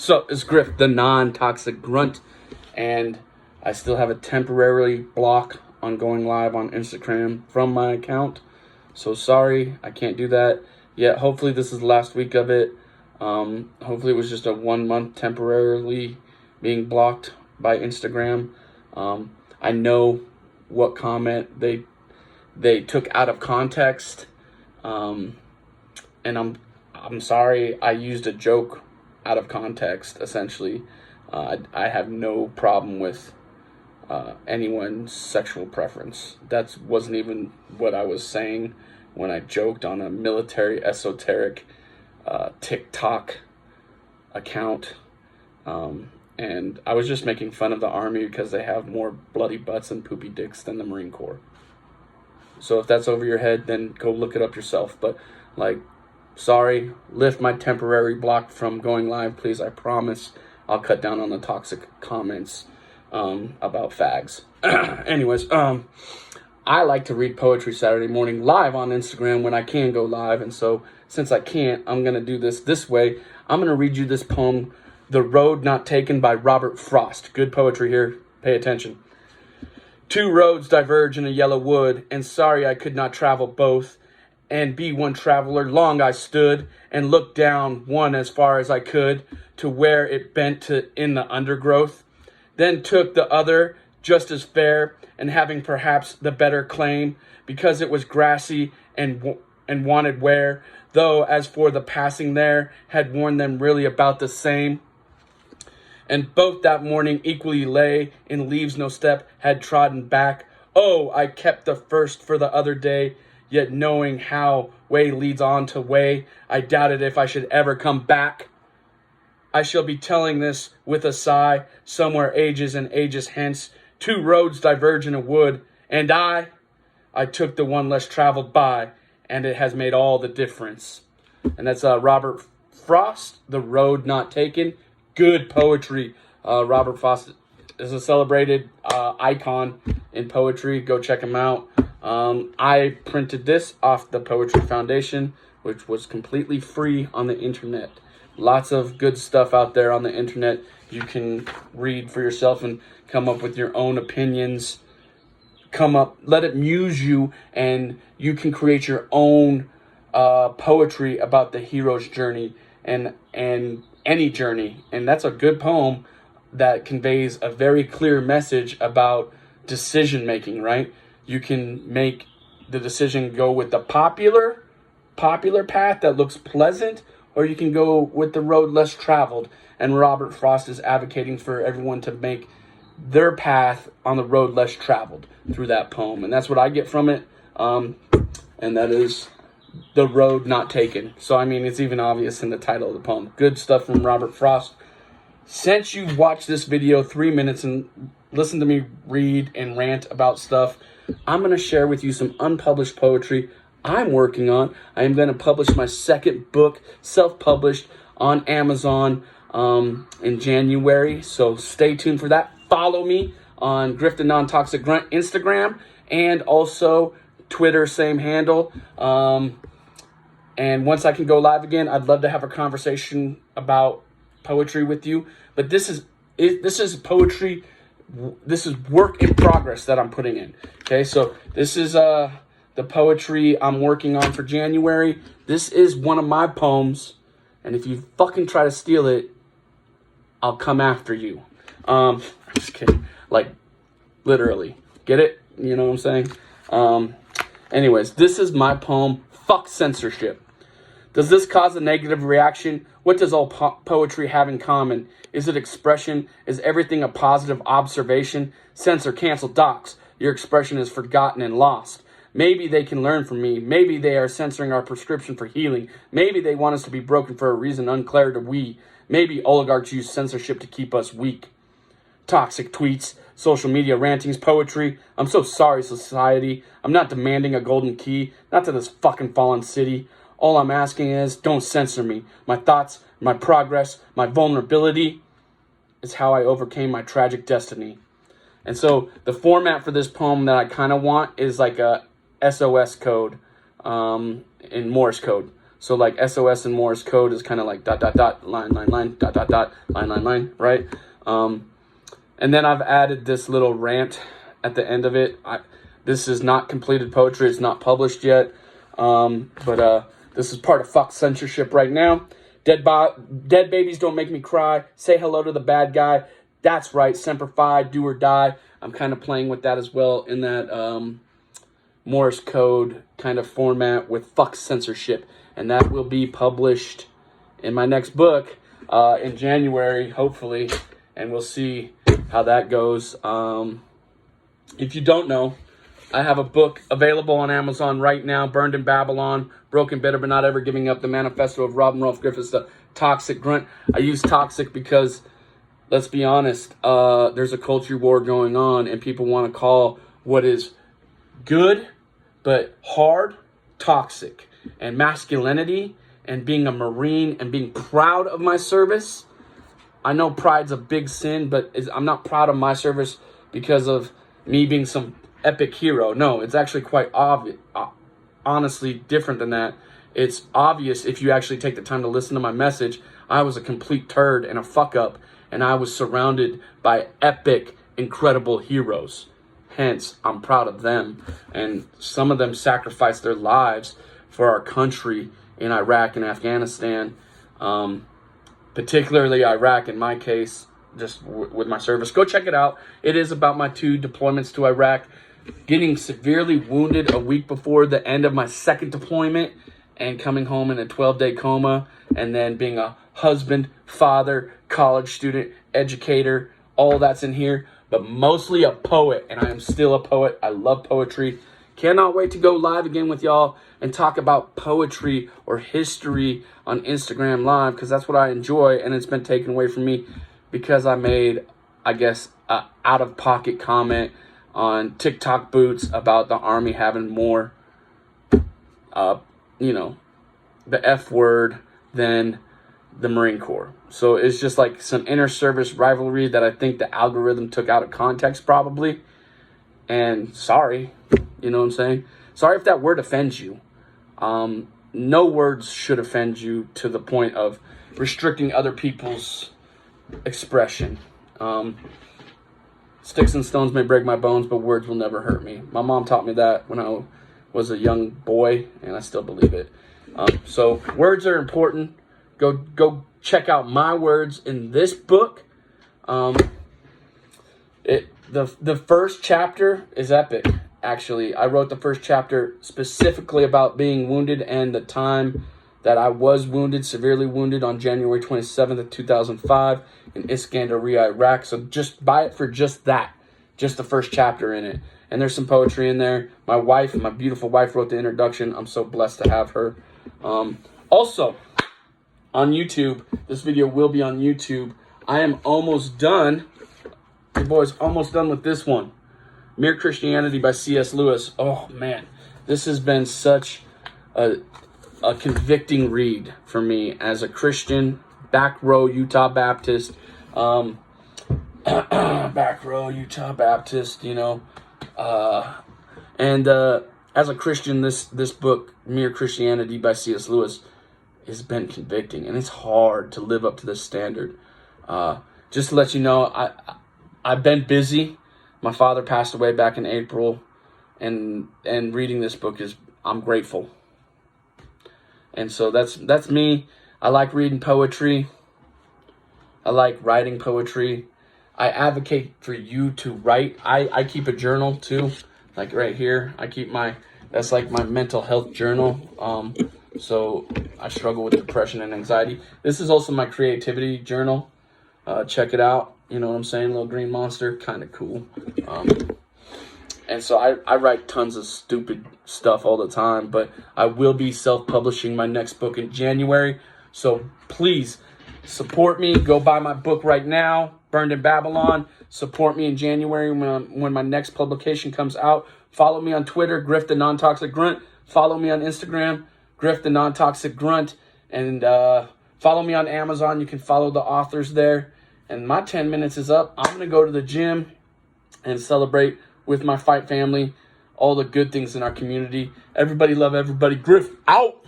So it's Griff, the non-toxic grunt, and I still have a temporary block on going live on Instagram from my account. So sorry, I can't do that yet. Hopefully this is the last week of it. Hopefully it was just a 1 month temporarily being blocked by Instagram. I know what comment they took out of context, and I'm sorry. I used a joke out of context, essentially. I have no problem with anyone's sexual preference. That wasn't even what I was saying when I joked on a military esoteric TikTok account. And I was just making fun of the Army because they have more bloody butts and poopy dicks than the Marine Corps. So if that's over your head, then go look it up yourself. But, sorry, lift my temporary block from going live, please. I promise I'll cut down on the toxic comments about fags. Anyways, I like to read poetry Saturday morning live on Instagram when I can go live. And so since I can't, I'm going to do this way. I'm going to read you this poem, The Road Not Taken by Robert Frost. Good poetry here. Pay attention. Two roads diverge in a yellow wood, and sorry I could not travel both. And be one traveler, long I stood, and looked down one as far as I could, to where it bent to in the undergrowth. Then took the other, just as fair, and having perhaps the better claim, because it was grassy and wanted wear, though as for the passing there, had worn them really about the same. And both that morning equally lay, in leaves no step had trodden back. Oh, I kept the first for the other day, yet knowing how way leads on to way, I doubted if I should ever come back. I shall be telling this with a sigh, somewhere ages and ages hence. Two roads diverge in a wood, and I took the one less traveled by, and it has made all the difference. And that's Robert Frost, The Road Not Taken. Good poetry. Robert Frost is a celebrated icon in poetry. Go check him out. I printed this off the Poetry Foundation, which was completely free on the internet. Lots of good stuff out there on the internet. You can read for yourself and come up with your own opinions. Let it muse you, and you can create your own poetry about the hero's journey and any journey. And that's a good poem that conveys a very clear message about decision making, right? You can make the decision go with the popular path that looks pleasant, or you can go with the road less traveled. And Robert Frost is advocating for everyone to make their path on the road less traveled through that poem. And that's what I get from it. And that is The Road Not Taken. So, I mean, it's even obvious in the title of the poem. Good stuff from Robert Frost. Since you watched this video 3 minutes and listened to me read and rant about stuff, I'm going to share with you some unpublished poetry I'm working on. I am going to publish my second book, self-published, on Amazon in January. So stay tuned for that. Follow me on Griff the Non-Toxic Grunt Instagram, and also Twitter, same handle. And once I can go live again, I'd love to have a conversation about poetry with you. But this is poetry. This is work in progress that I'm putting in. Okay, so this is the poetry I'm working on for January. This is one of my poems, and if you fucking try to steal it, I'll come after you. I'm just kidding. Literally. Get it? You know what I'm saying? Anyways, this is my poem, Fuck Censorship. Does this cause a negative reaction? What does all poetry have in common? Is it expression? Is everything a positive observation? Censor, cancel, dox. Your expression is forgotten and lost. Maybe they can learn from me. Maybe they are censoring our prescription for healing. Maybe they want us to be broken for a reason unclear to we. Maybe oligarchs use censorship to keep us weak. Toxic tweets, social media rantings, poetry. I'm so sorry, society. I'm not demanding a golden key, not to this fucking fallen city. All I'm asking is, don't censor me. My thoughts, my progress, my vulnerability is how I overcame my tragic destiny. And so the format for this poem that I kind of want is like a SOS code in Morse code. So like SOS in Morse code is kind of like ... line, line, ... line, right? And then I've added this little rant at the end of it. This is not completed poetry. It's not published yet. But this is part of fuck censorship right now. Dead babies don't make me cry. Say hello to the bad guy. That's right. Semper Fi, do or die. I'm kind of playing with that as well in that Morse code kind of format with fuck censorship. And that will be published in my next book in January, hopefully. And we'll see how that goes. If you don't know, I have a book available on Amazon right now, Burned in Babylon, Broken, Bitter, but Not Ever Giving Up, the manifesto of Robin Rolfe Griffiths, the Toxic Grunt. I use toxic because, let's be honest, there's a culture war going on, and people want to call what is good but hard toxic. And masculinity and being a Marine and being proud of my service. I know pride's a big sin, but I'm not proud of my service because of me being some epic hero. No, it's actually quite obvious, honestly different than that. It's obvious if you actually take the time to listen to my message. I was a complete turd and a fuck up, and I was surrounded by epic, incredible heroes. Hence, I'm proud of them, and some of them sacrificed their lives for our country in Iraq and Afghanistan, particularly Iraq in my case, just with my service. Go check it out. It is about my 2 deployments to Iraq, getting severely wounded a week before the end of my 2nd deployment and coming home in a 12-day coma, and then being a husband, father, college student, educator, all that's in here, but mostly a poet, and I am still a poet. I love poetry. Cannot wait to go live again with y'all and talk about poetry or history on Instagram Live, because that's what I enjoy, and it's been taken away from me because I made, I guess, an out-of-pocket comment on TikTok Boots about the Army having more, the F word than the Marine Corps. So it's just like some inter-service rivalry that I think the algorithm took out of context probably. And sorry, you know what I'm saying? Sorry if that word offends you. No words should offend you to the point of restricting other people's expression. Sticks and stones may break my bones, but words will never hurt me. My mom taught me that when I was a young boy, and I still believe it. So words are important. Go check out my words in this book. The first chapter is epic, actually. I wrote the first chapter specifically about being wounded and the time that I was wounded, severely wounded, on January 27th of 2005 in Iskandariyah, Iraq. So just buy it for just that, just the first chapter in it. And there's some poetry in there. My wife, my beautiful wife, wrote the introduction. I'm so blessed to have her. Also, on YouTube, this video will be on YouTube. I am almost done. The boys almost done with this one. Mere Christianity by C.S. Lewis. Oh, man. This has been such a convicting read for me as a Christian, back row Utah Baptist. Back row Utah Baptist, And as a Christian, this book, Mere Christianity by C.S. Lewis, has been convicting. And it's hard to live up to this standard. Just to let you know, I've been busy. My father passed away back in April, and reading this book I'm grateful. And so that's me. I like reading poetry. I like writing poetry. I advocate for you to write. I keep a journal too, like right here. That's like my mental health journal. So I struggle with depression and anxiety. This is also my creativity journal. Check it out. You know what I'm saying? Little green monster, kind of cool. And so I write tons of stupid stuff all the time, but I will be self-publishing my next book in January. So please support me. Go buy my book right now, Burned in Babylon. Support me in January when my next publication comes out. Follow me on Twitter, Griff the Non-Toxic Grunt. Follow me on Instagram, Griff the Non-Toxic Grunt. And follow me on Amazon. You can follow the authors there. And my 10 minutes is up. I'm going to go to the gym and celebrate with my fight family all the good things in our community. Everybody love everybody. Griff out.